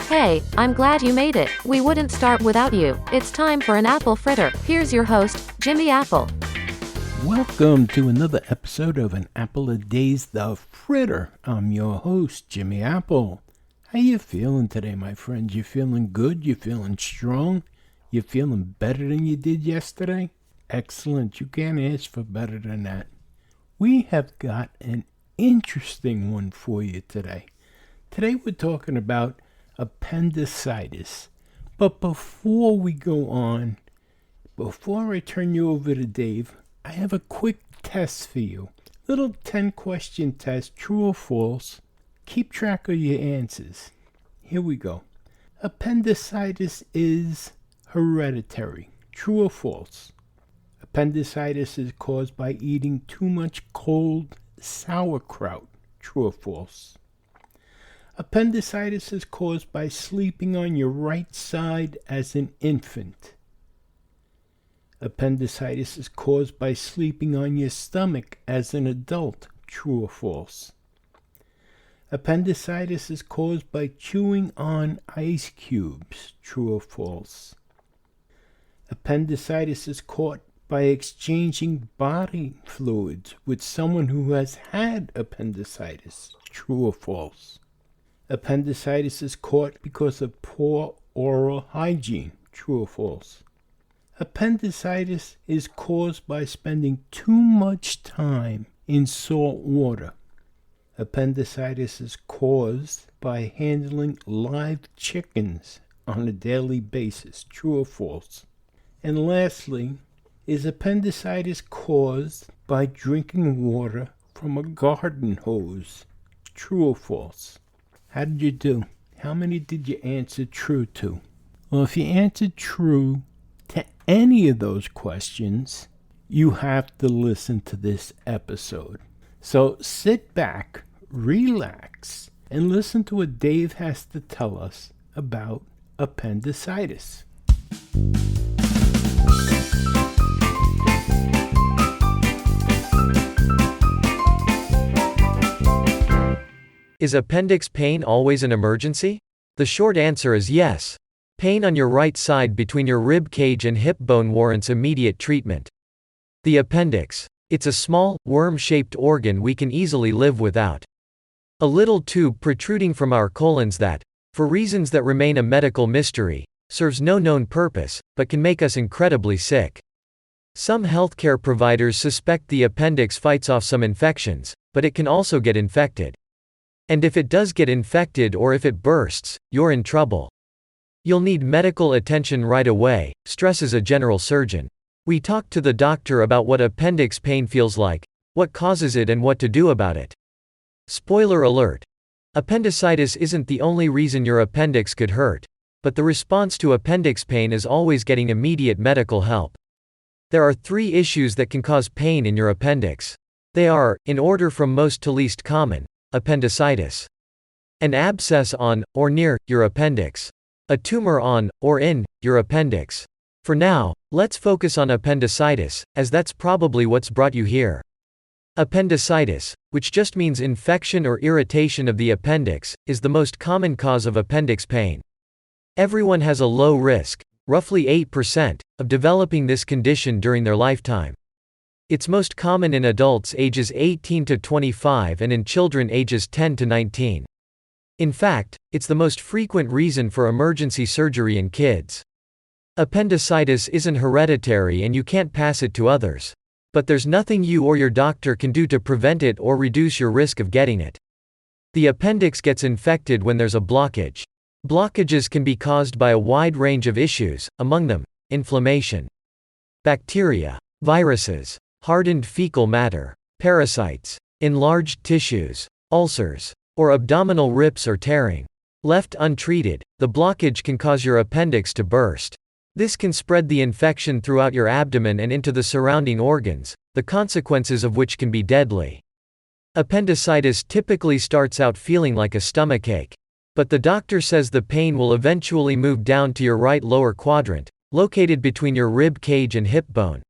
Hey, I'm glad you made it. We wouldn't start without you. It's time for an apple fritter. Here's your host, Jimmy Apple. Welcome to another episode of An Apple a Day's The Fritter. I'm your host, Jimmy Apple. How you feeling today, my friends? You feeling good? You feeling strong? You feeling better than you did yesterday? Excellent. You can't ask for better than that. We have got an interesting one for you today. Today we're talking about appendicitis. But before we go on, before I turn you over to Dave, I have a quick test for you. Little 10-question test, true or false. Keep track of your answers. Here we go. Appendicitis is hereditary. True or false? Appendicitis is caused by eating too much cold sauerkraut. True or false? Appendicitis is caused by sleeping on your right side as an infant. Appendicitis is caused by sleeping on your stomach as an adult. True or false? Appendicitis is caused by chewing on ice cubes. True or false? Appendicitis is caused by exchanging body fluids with someone who has had appendicitis. True or false? Appendicitis is caught because of poor oral hygiene. True or false? Appendicitis is caused by spending too much time in salt water. Appendicitis is caused by handling live chickens on a daily basis. True or false? And lastly, is appendicitis caused by drinking water from a garden hose? True or false? How did you do? How many did you answer true to? Well, if you answered true to any of those questions, you have to listen to this episode. So sit back, relax, and listen to what Dave has to tell us about appendicitis. Is appendix pain always an emergency? The short answer is yes. Pain on your right side between your rib cage and hip bone warrants immediate treatment. The appendix. It's a small, worm-shaped organ we can easily live without. A little tube protruding from our colons that, for reasons that remain a medical mystery, serves no known purpose, but can make us incredibly sick. Some healthcare providers suspect the appendix fights off some infections, but it can also get infected. And if it does get infected or if it bursts, you're in trouble. You'll need medical attention right away, stresses a general surgeon. We talked to the doctor about what appendix pain feels like, what causes it and what to do about it. Spoiler alert. Appendicitis isn't the only reason your appendix could hurt, but the response to appendix pain is always getting immediate medical help. There are 3 issues that can cause pain in your appendix. They are, in order from most to least common: appendicitis, an abscess on, or near, your appendix, a tumor on, or in, your appendix. For now, let's focus on appendicitis, as that's probably what's brought you here. Appendicitis, which just means infection or irritation of the appendix, is the most common cause of appendix pain. Everyone has a low risk, roughly 8%, of developing this condition during their lifetime. It's most common in adults ages 18 to 25 and in children ages 10 to 19. In fact, it's the most frequent reason for emergency surgery in kids. Appendicitis isn't hereditary and you can't pass it to others. But there's nothing you or your doctor can do to prevent it or reduce your risk of getting it. The appendix gets infected when there's a blockage. Blockages can be caused by a wide range of issues, among them, inflammation, bacteria, viruses, hardened fecal matter, parasites, enlarged tissues, ulcers, or abdominal rips or tearing. Left untreated, the blockage can cause your appendix to burst. This can spread the infection throughout your abdomen and into the surrounding organs, the consequences of which can be deadly. Appendicitis typically starts out feeling like a stomachache, but the doctor says the pain will eventually move down to your right lower quadrant, located between your rib cage and hip bone.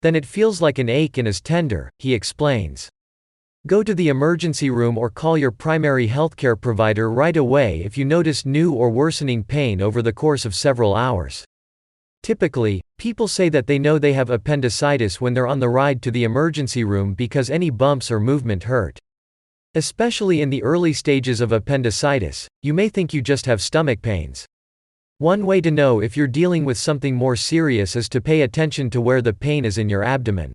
Then it feels like an ache and is tender, he explains. Go to the emergency room or call your primary healthcare provider right away if you notice new or worsening pain over the course of several hours. Typically, people say that they know they have appendicitis when they're on the ride to the emergency room because any bumps or movement hurt. Especially in the early stages of appendicitis, you may think you just have stomach pains. One way to know if you're dealing with something more serious is to pay attention to where the pain is in your abdomen.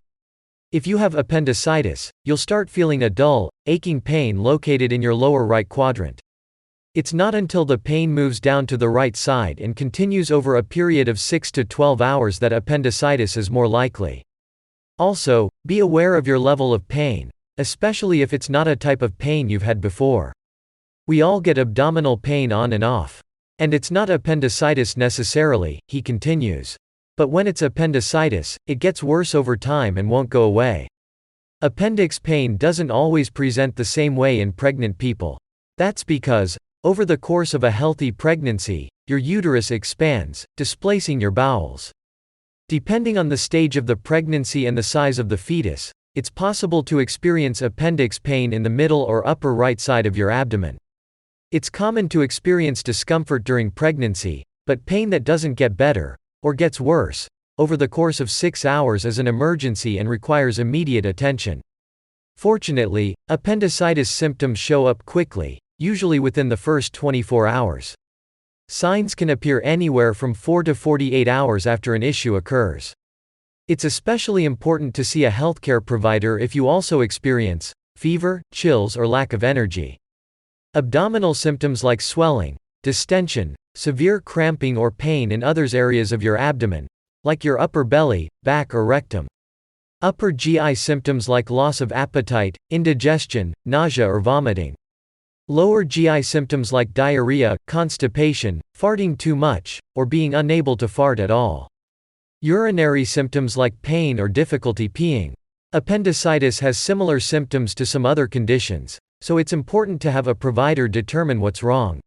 If you have appendicitis, you'll start feeling a dull, aching pain located in your lower right quadrant. It's not until the pain moves down to the right side and continues over a period of 6 to 12 hours that appendicitis is more likely. Also, be aware of your level of pain, especially if it's not a type of pain you've had before. We all get abdominal pain on and off. And it's not appendicitis necessarily, he continues. But when it's appendicitis, it gets worse over time and won't go away. Appendix pain doesn't always present the same way in pregnant people. That's because, over the course of a healthy pregnancy, your uterus expands, displacing your bowels. Depending on the stage of the pregnancy and the size of the fetus, it's possible to experience appendix pain in the middle or upper right side of your abdomen. It's common to experience discomfort during pregnancy, but pain that doesn't get better, or gets worse, over the course of 6 hours is an emergency and requires immediate attention. Fortunately, appendicitis symptoms show up quickly, usually within the first 24 hours. Signs can appear anywhere from 4 to 48 hours after an issue occurs. It's especially important to see a healthcare provider if you also experience fever, chills, or lack of energy. Abdominal symptoms like swelling, distension, severe cramping or pain in other areas of your abdomen, like your upper belly, back or rectum. Upper GI symptoms like loss of appetite, indigestion, nausea or vomiting. Lower GI symptoms like diarrhea, constipation, farting too much, or being unable to fart at all. Urinary symptoms like pain or difficulty peeing. Appendicitis has similar symptoms to some other conditions, so it's important to have a provider determine what's wrong.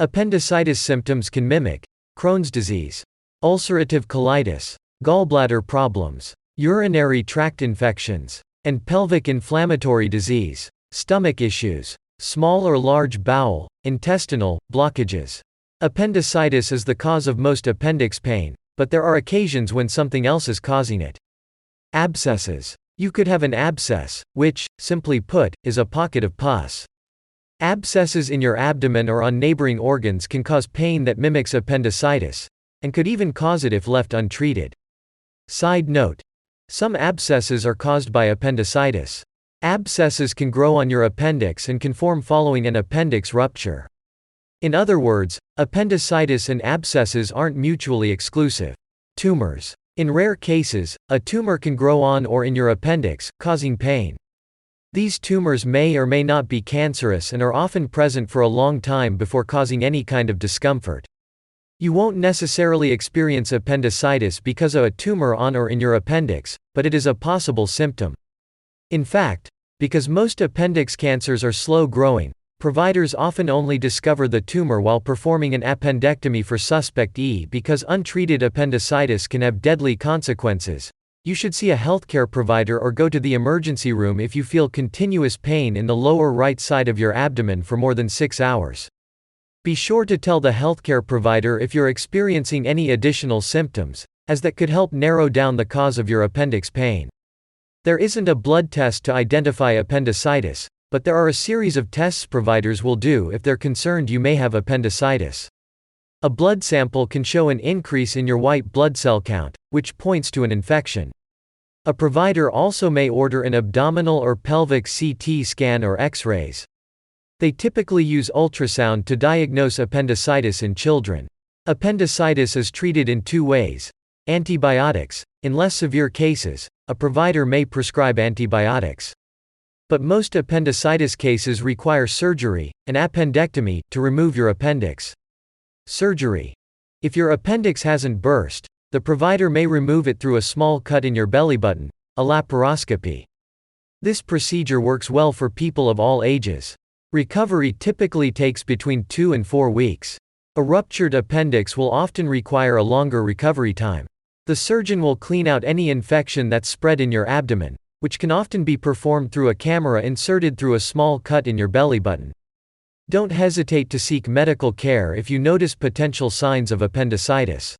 Appendicitis symptoms can mimic Crohn's disease, ulcerative colitis, gallbladder problems, urinary tract infections, and pelvic inflammatory disease, stomach issues, small or large bowel, intestinal blockages. Appendicitis is the cause of most appendix pain, but there are occasions when something else is causing it. Abscesses. You could have an abscess, which, simply put, is a pocket of pus. Abscesses in your abdomen or on neighboring organs can cause pain that mimics appendicitis, and could even cause it if left untreated. Side note: some abscesses are caused by appendicitis. Abscesses can grow on your appendix and can form following an appendix rupture. In other words, appendicitis and abscesses aren't mutually exclusive. Tumors. In rare cases, a tumor can grow on or in your appendix, causing pain. These tumors may or may not be cancerous and are often present for a long time before causing any kind of discomfort. You won't necessarily experience appendicitis because of a tumor on or in your appendix, but it is a possible symptom. In fact, because most appendix cancers are slow-growing, providers often only discover the tumor while performing an appendectomy for suspect E because untreated appendicitis can have deadly consequences. You should see a healthcare provider or go to the emergency room if you feel continuous pain in the lower right side of your abdomen for more than 6 hours. Be sure to tell the healthcare provider if you're experiencing any additional symptoms, as that could help narrow down the cause of your appendix pain. There isn't a blood test to identify appendicitis, but there are a series of tests providers will do if they're concerned you may have appendicitis. A blood sample can show an increase in your white blood cell count, which points to an infection. A provider also may order an abdominal or pelvic CT scan or X-rays. They typically use ultrasound to diagnose appendicitis in children. Appendicitis is treated in 2 ways. Antibiotics. In less severe cases, a provider may prescribe antibiotics. But most appendicitis cases require surgery, an appendectomy, to remove your appendix. Surgery. If your appendix hasn't burst, the provider may remove it through a small cut in your belly button, a laparoscopy. This procedure works well for people of all ages. Recovery typically takes between 2 and 4 weeks. A ruptured appendix will often require a longer recovery time. The surgeon will clean out any infection that's spread in your abdomen, which can often be performed through a camera inserted through a small cut in your belly button. Don't hesitate to seek medical care if you notice potential signs of appendicitis.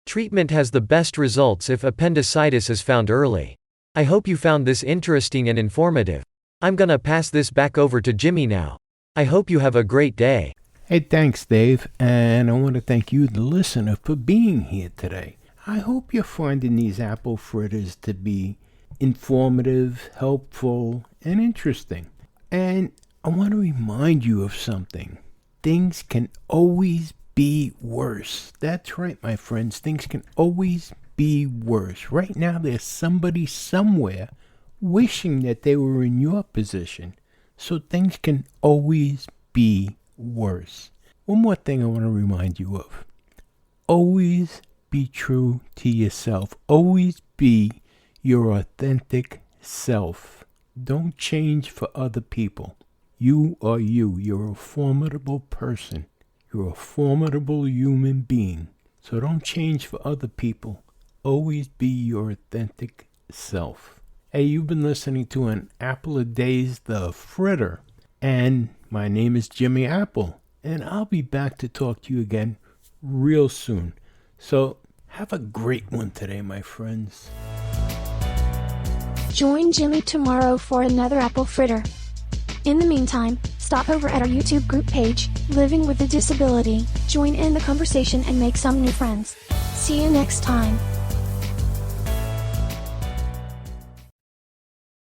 Treatment has the best results if appendicitis is found early. I hope you found this interesting and informative. I'm gonna pass this back over to Jimmy now. I hope you have a great day. Hey, thanks, Dave. And I want to thank you, the listener, for being here today. I hope you're finding these apple fritters to be informative, helpful, and interesting. And I want to remind you of something. Things can always be worse. That's right, my friends. Things can always be worse. Right now, there's somebody somewhere wishing that they were in your position. So things can always be worse. One more thing I want to remind you of. Always be true to yourself. Always be your authentic self. Don't change for other people. You are you. You're a formidable person. You're a formidable human being. So don't change for other people. Always be your authentic self. Hey, you've been listening to an Apple a Day's The Fritter. And my name is Jimmy Apple. And I'll be back to talk to you again real soon. So have a great one today, my friends. Join Jimmy tomorrow for another apple fritter. In the meantime, stop over at our YouTube group page, Living with a Disability, join in the conversation and make some new friends. See you next time.